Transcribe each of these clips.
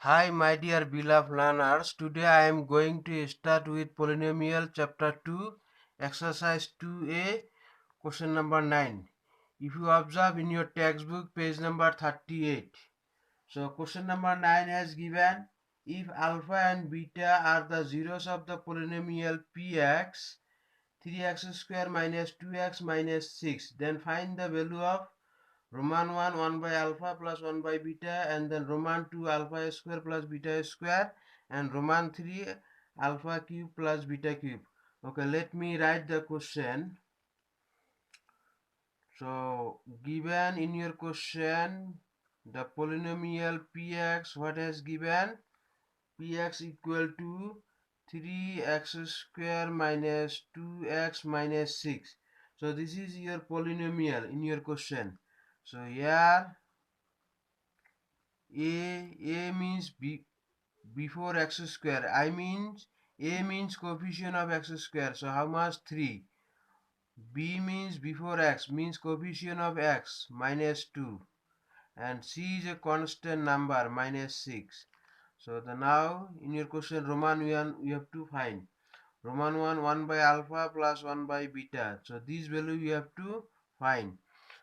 Hi, my dear beloved learners. Today I am going to start with Polynomial Chapter 2, Exercise 2a, Question number 9. If you observe in your textbook, page number 38. So, question number 9 has given if alpha and beta are the zeros of the polynomial px, 3x square minus 2x minus 6, then find the value of Roman 1 1 by alpha plus 1 by beta, and then Roman 2 alpha square plus beta square, and Roman 3 alpha cube plus beta cube. Okay, let me write the question. So given in your question the polynomial px, what has given? Px equal to 3x square minus 2x minus 6. So this is your polynomial in your question. So here a means before x square. I means a means coefficient of x square. So how much? 3. B means before x means coefficient of x minus 2. And C is a constant number minus 6. So the now in your question Roman 1 we have to find. Roman 1 1 by alpha plus 1 by beta. So this value you have to find.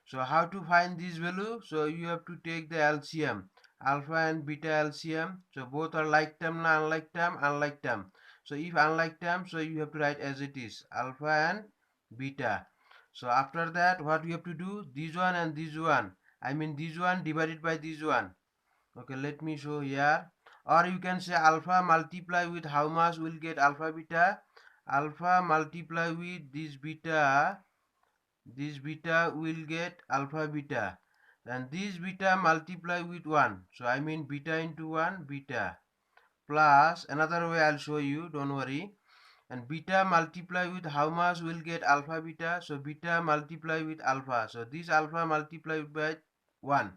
So how to find this value? So you have to take the LCM, alpha and beta LCM. So both are like term, unlike term, unlike term. So if unlike term, so you have to write as it is, alpha and beta. So after that, what we have to do? This one and this one. I mean this one divided by this one. Okay, let me show here. Or you can say alpha multiply with how much will get alpha beta. Alpha multiply with this beta will get alpha beta, and this beta multiply with 1, so I mean beta into 1 beta, plus another way I'll show you, don't worry. And beta multiply with how much will get alpha beta, so beta multiply with alpha, so this alpha multiply by 1,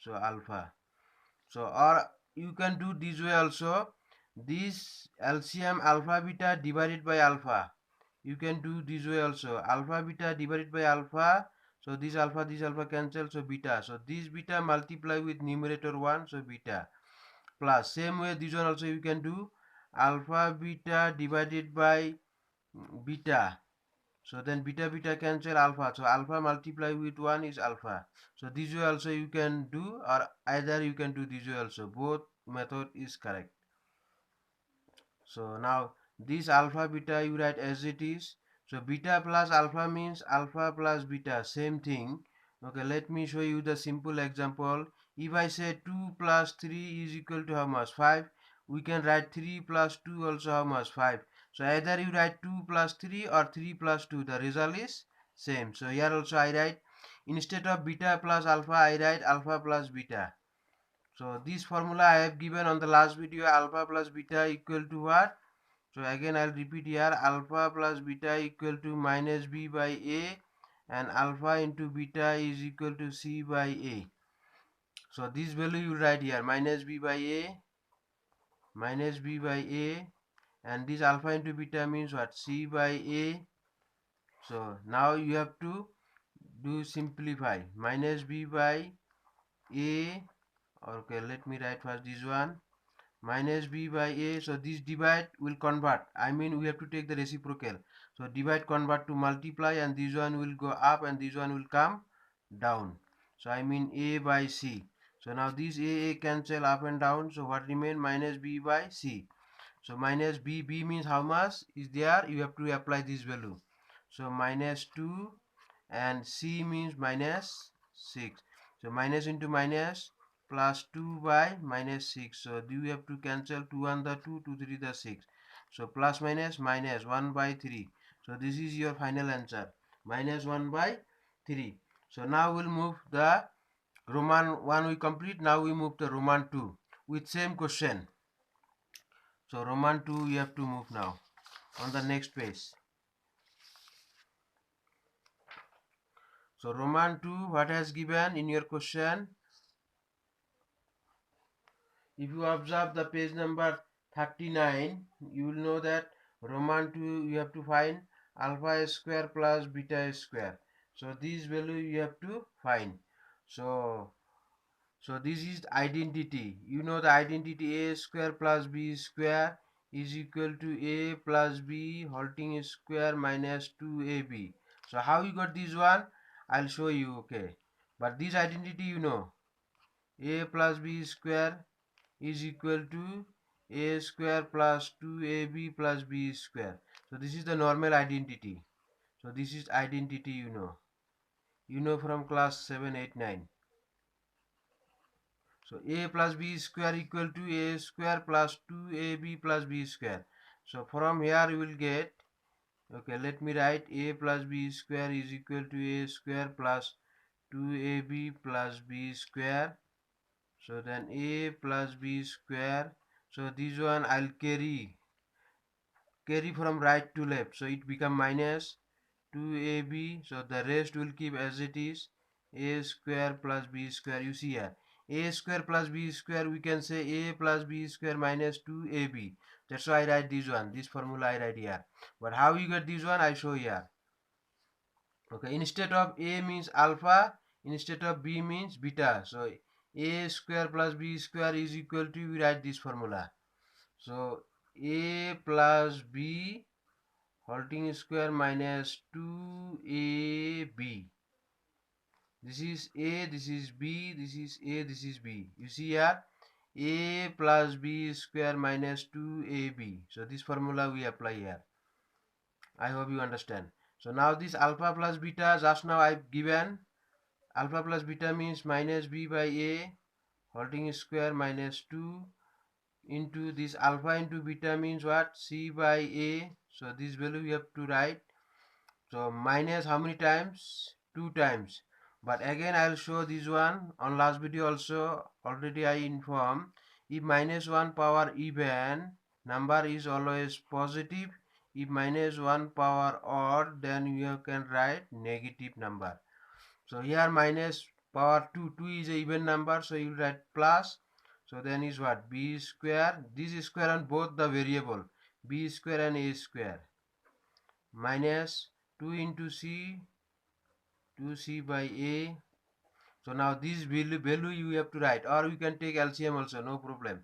so alpha. So or you can do this way also, this LCM alpha beta divided by alpha. You can do this way also, alpha beta divided by alpha. So this alpha cancel, so beta. So this beta multiply with numerator 1, so beta, plus same way this one also you can do, alpha beta divided by beta. So then beta beta cancel alpha. So alpha multiply with 1 is alpha. So this way also you can do, or either you can do this way also. Both method is correct. So now this alpha beta you write as it is. So beta plus alpha means alpha plus beta, same thing. Okay, let me show you the simple example. If I say 2 plus 3 is equal to how much? 5. We can write 3 plus 2 also how much? 5. So either you write 2 plus 3 or 3 plus 2. The result is same. So here also I write, instead of beta plus alpha, I write alpha plus beta. So this formula I have given on the last video, alpha plus beta equal to what? So again I'll repeat here, alpha plus beta equal to minus b by a, and alpha into beta is equal to c by a. So this value you write here, minus b by a, and this alpha into beta means what? C by a. So now you have to do simplify, minus b by a. Okay, let me write first this one, minus b by a. So this divide will convert, I mean we have to take the reciprocal. So divide convert to multiply, and this one will go up and this one will come down. So I mean a by c. So now this a cancel up and down, so what remain? Minus b by c. So minus b means how much is there? You have to apply this value. So minus 2, and c means minus 6. So minus into minus, plus 2 by minus 6. So you have to cancel 2 1 the 2, 2 3 the 6. So plus minus minus 1 by 3. So this is your final answer, minus 1 by 3. So now we'll move the Roman 1 we complete. Now we move to Roman 2 with same question. So Roman 2 you have to move now on the next page. So Roman 2, what has given in your question? If you observe the page number 39, you will know that Roman 2 you have to find alpha square plus beta square. So this value you have to find. So So this is identity. You know the identity, a square plus b square is equal to a plus b halting square minus 2ab. So how you got this one? I'll show you, okay. But this identity you know, a plus b square is equal to a square plus 2ab plus b square. So this is the normal identity. So this is identity you know. You know from class 7, 8, 9. So a plus b square equal to a square plus 2ab plus b square. So from here you will get, okay, let me write a plus b square is equal to a square plus 2ab plus b square. So then a plus b square. So this one I'll carry from right to left. So it become minus 2ab. So the rest will keep as it is, a square plus b square. You see here, a square plus b square, we can say a plus b square minus 2ab. That's why I write this one, this formula I write here. But how you get this one, I show here. Okay, instead of a means alpha, instead of b means beta. So a square plus b square is equal to, we write this formula. So a plus b halting square minus 2ab. This is a, this is b, this is a, this is b. You see here, a plus b square minus 2ab. So this formula we apply here. I hope you understand. So now this alpha plus beta, just now I've given. Alpha plus beta means minus b by a halting square minus 2 into this alpha into beta means what? C by a. So this value you have to write. So minus how many times? 2 times. But again I'll show this one on last video also, already I informed. If minus 1 power even number is always positive. If minus 1 power odd, then you can write negative number. So here minus power 2, 2 is a even number, so you write plus. So then is what? B square. This is square on both the variable, b square and a square, minus 2 into c, 2c by a. So now this value you have to write, or you can take LCM also, no problem.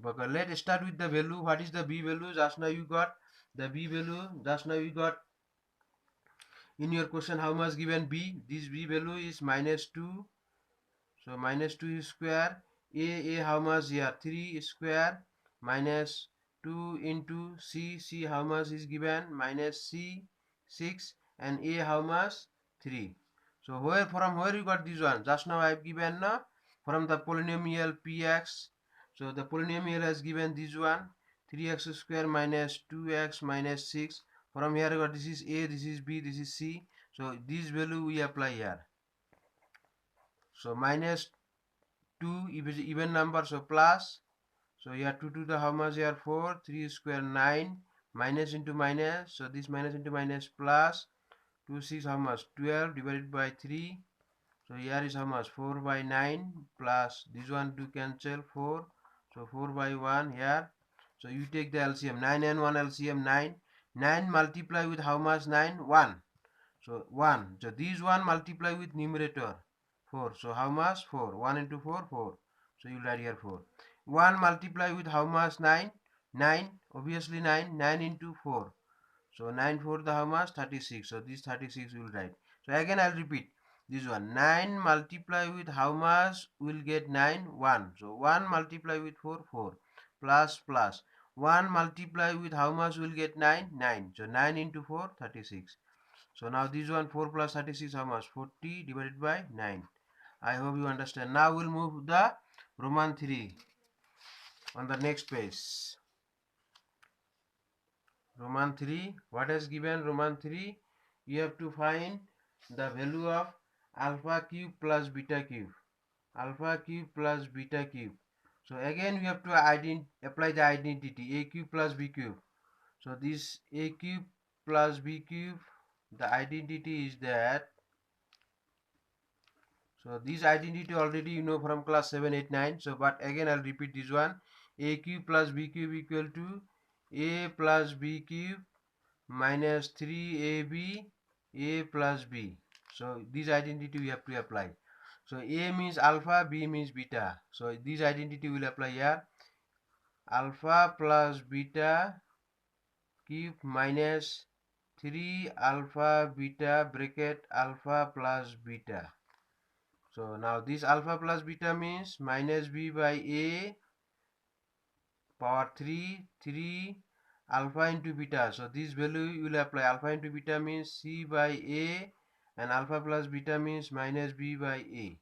But let's start with the value. What is the b value? Just now you got the b value. Just now you got in your question how much given b. This b value is minus 2. So minus 2 square. A how much here? 3 square minus 2 into c how much is given? Minus c 6, and a how much? 3. So from where you got this one? Just now I have given from the polynomial px. So the polynomial has given this one, 3x square minus 2x minus 6. From here you got this is a, this is b, this is c. So this value we apply here. So minus 2 is even number, so plus. So here 2 to the how much here? 4, 3 square 9, minus into minus. So this minus into minus plus. 2 6 how much? 12 divided by 3. So here is how much? 4 by 9 plus this one to cancel 4. So 4 by 1 here. So you take the LCM, 9 and 1 LCM 9. 9 multiply with how much? 9? 1. So 1. So this one multiply with numerator 4. So how much? 4. 1 into 4, 4. So you write here 4. 1 multiply with how much? 9. 9. Obviously 9. 9 into 4. So 9 4 the how much? 36. So this 36 will write. So again I'll repeat this one. 9 multiply with how much? Will get 9? 1. So 1 multiply with 4, 4. Plus plus. 1 multiply with how much? Will get 9? 9. So 9 into 4, 36. So now this one 4 plus 36 how much? 40 divided by 9. I hope you understand. Now we'll move the Roman 3 on the next page. Roman 3, what is given? Roman 3, you have to find the value of alpha cube plus beta cube. Alpha cube plus beta cube. So again we have to apply the identity a cube plus b cube. So this a cube plus b cube, the identity is that. So this identity already you know from class 7, 8, 9. So but again I'll repeat this one. A cube plus b cube equal to a plus b cube minus 3ab a plus b. So this identity we have to apply. So A means alpha, B means beta. So this identity will apply here. Alpha plus beta cube minus 3 alpha beta bracket alpha plus beta. So now this alpha plus beta means minus b by a power 3 alpha into beta. So this value you will apply. Alpha into beta means c by a, and alpha plus beta means minus b by a.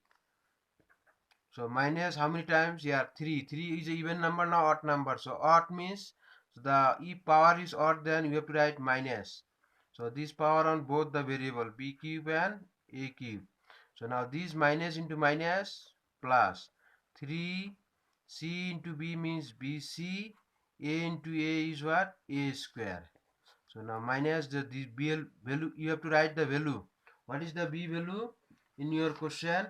So minus how many times? Yeah, 3. 3 is an even number, now odd number. So odd means, so the if power is odd, then you have to write minus. So this power on both the variable b cube and a cube. So now this minus into minus plus 3 c into b means bc, a into a is what? A square. So now minus this b value, you have to write the value. What is the b value in your question?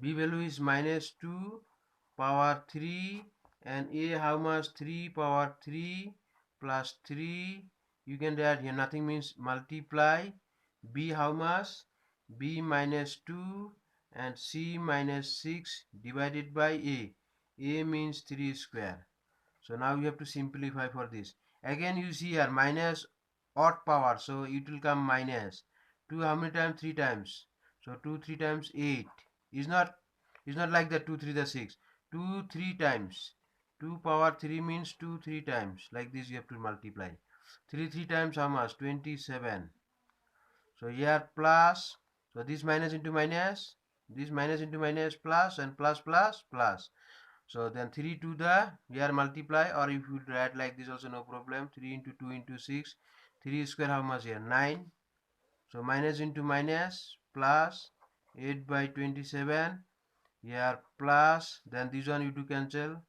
B value is minus 2 power 3, and A how much? 3 power 3 plus 3. You can write here nothing means multiply. B how much? B minus 2 and C minus 6 divided by A. A means 3 square. So now you have to simplify for this. Again you see here minus odd power, so it will come minus 2 how many times? 3 times. So 2 3 times 8 is not like the 2 3 the 6. 2 3 times. 2 power 3 means 2 3 times. Like this you have to multiply. 3 3 times how much? 27. So here plus. So this minus into minus. This minus into minus plus, and plus plus plus. So then 3 to the here multiply, or if you write like this also no problem. 3 into 2 into 6. 3 square how much here? 9. So minus into minus plus 8 by 27. Here plus, then this one you do cancel.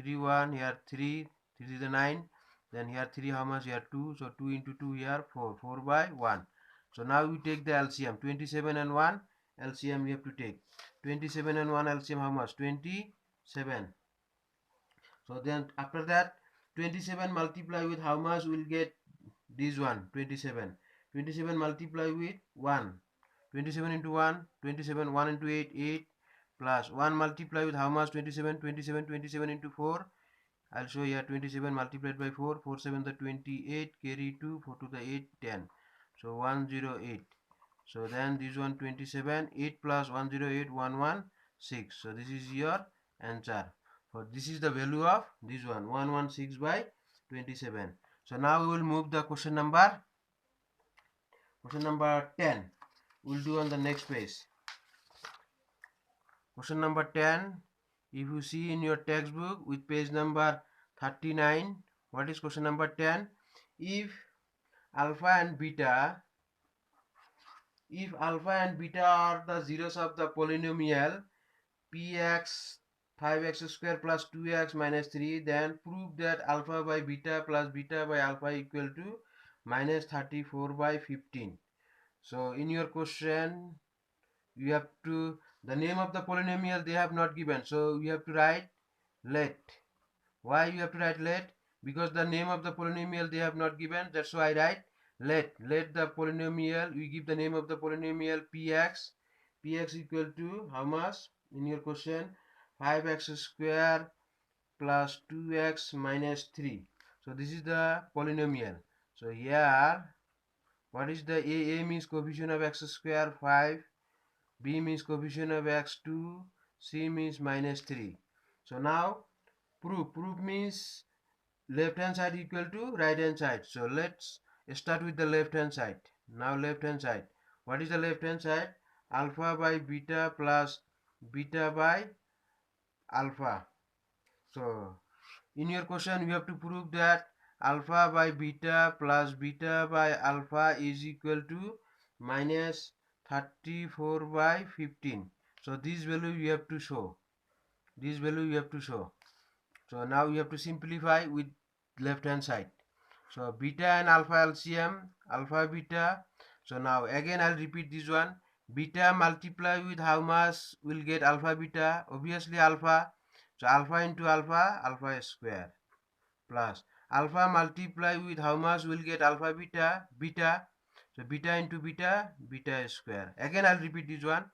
3 1 here 3. This is the 9. Then here 3 how much? Here 2. So 2 into 2 here 4. 4 by 1. So now we take the LCM. 27 and 1 LCM we have to take. 27 and 1 LCM how much? 27. So then after that 27 multiply with how much? We'll get this one 27. 27 multiply with 1. 27 into 1, 27, 1 into 8, 8 plus 1 multiply with how much? 27, 27, 27 into 4. I'll show here 27 multiplied by 4, 4 7 the 28, carry 2, 4 to the 8, 10. So 108. So then this one 27, 8 plus 108, 116. So this is your answer. For this is the value of this one 116 by 27. So now we will move the question number 10. We'll do on the next page. Question number 10. If you see in your textbook with page number 39, what is question number 10? If alpha and beta are the zeros of the polynomial px 5x square plus 2x minus 3, then prove that alpha by beta plus beta by alpha equal to minus 34 by 15. So in your question you have to, the name of the polynomial they have not given, so you have to write let. Why you have to write let? Because the name of the polynomial they have not given, that's why I write let. Let the polynomial, we give the name of the polynomial px equal to how much in your question? 5x square plus 2x minus 3. So this is the polynomial. So here what is the a means coefficient of x square 5, b means coefficient of x 2, c means minus 3. So now proof means left hand side equal to right hand side. So let's start with the left hand side. Now left hand side, what is the left hand side? Alpha by beta plus beta by alpha. So in your question you have to prove that alpha by beta plus beta by alpha is equal to minus 34 by 15. So this value you have to show. This value you have to show. So now you have to simplify with left hand side. So beta and alpha LCM, alpha beta. So now again I'll repeat this one. Beta multiply with how much will get alpha beta? Obviously alpha. So alpha into alpha, alpha square plus alpha multiply with how much will get alpha beta? Beta. So beta into beta, beta square. Again I'll repeat this one.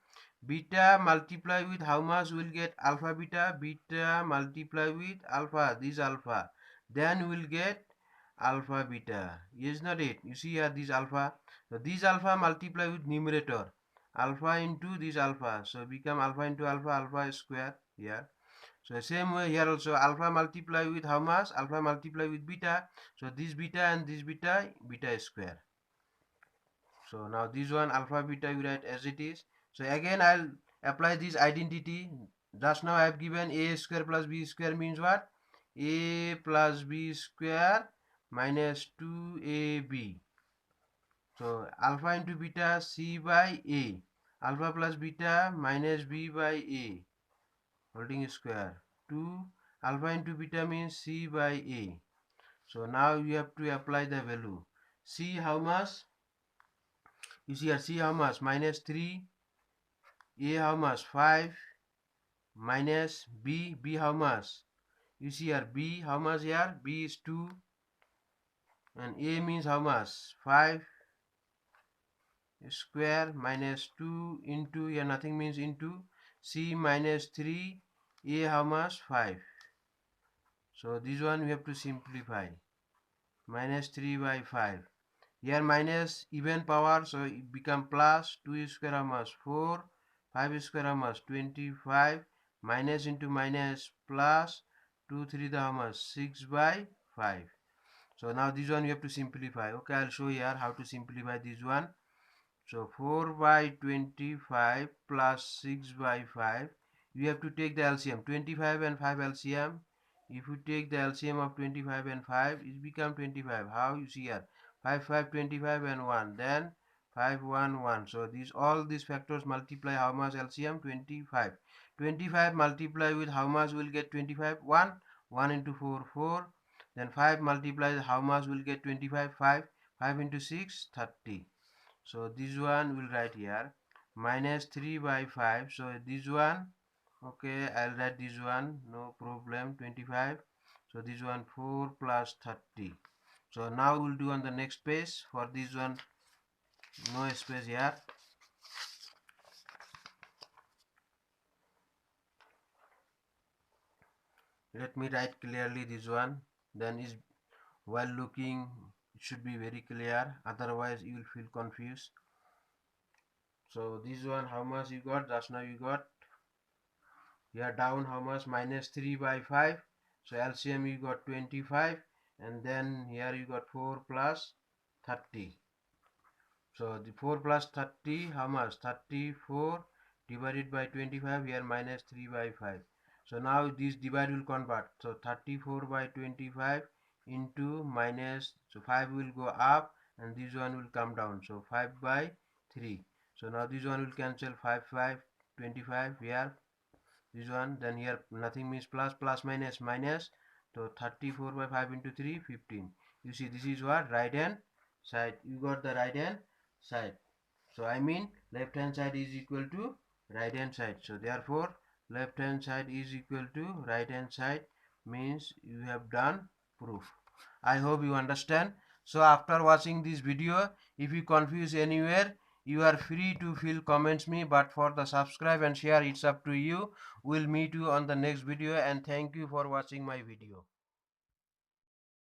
Beta multiply with how much will get alpha beta? Beta multiply with alpha, this alpha. Then we'll get alpha beta. Is not it? You see here this alpha. So this alpha multiply with numerator. Alpha into this alpha. So become alpha into alpha, alpha square here. So same way here also alpha multiply with how much? Alpha multiply with beta. So this beta and this beta, beta square. So now this one alpha beta we write as it is. So again I'll apply this identity. Just now I have given a square plus b square means what? A plus b square minus 2ab. So alpha into beta c by a. Alpha plus beta minus b by a. Holding square. 2 alpha into beta means c by a. So now you have to apply the value. C how much? You see here C how much? Minus 3. A how much? 5. Minus B. B how much? You see here B how much here? B is 2. And A means how much? 5 square minus 2 into here nothing means into C minus 3. A how much? 5. So this one we have to simplify. Minus 3 by 5. Here minus even power, so it become plus 2 square how much? 4. 5 square how much? 25. Minus into minus plus 2 3 the how much? 6 by 5. So now this one you have to simplify. Okay, I'll show here how to simplify this one. So 4 by 25 plus 6 by 5. You have to take the LCM. 25 and 5 LCM. If you take the LCM of 25 and 5, it become 25. How? You see here. 5, 5, 25 and 1. Then 5, 1, 1. So all these factors multiply how much LCM? 25. 25 multiply with how much will get 25? 1. 1 into 4, 4. Then 5 multiply how much will get 25? 5. 5 into 6, 30. So this one will write here minus 3 by 5. So this one, okay, I'll write this one, no problem, 25. So this one 4 plus 30. So now we'll do on the next page. For this one, no space here. Let me write clearly this one. Then is while looking it should be very clear, otherwise you will feel confused. So this one how much you got? Just now you got here down how much? Minus 3 by 5. So LCM you got 25, and then here you got 4 plus 30. So the 4 plus 30 how much? 34 divided by 25, here minus 3 by 5. So now this divide will convert. So 34 by 25 into minus, so 5 will go up and this one will come down. So 5 by 3. So now this one will cancel. 5 5 25 here. This one, then here nothing means plus, plus minus minus. So 34 by 5 into 3, 15. You see this is what? Right hand side. You got the right hand side. So I mean left hand side is equal to right hand side. So therefore left hand side is equal to right hand side, means you have done proof. I hope you understand. So after watching this video, if you confuse anywhere, you are free to fill comments me, but for the subscribe and share, it's up to you. We'll meet you on the next video, and thank you for watching my video.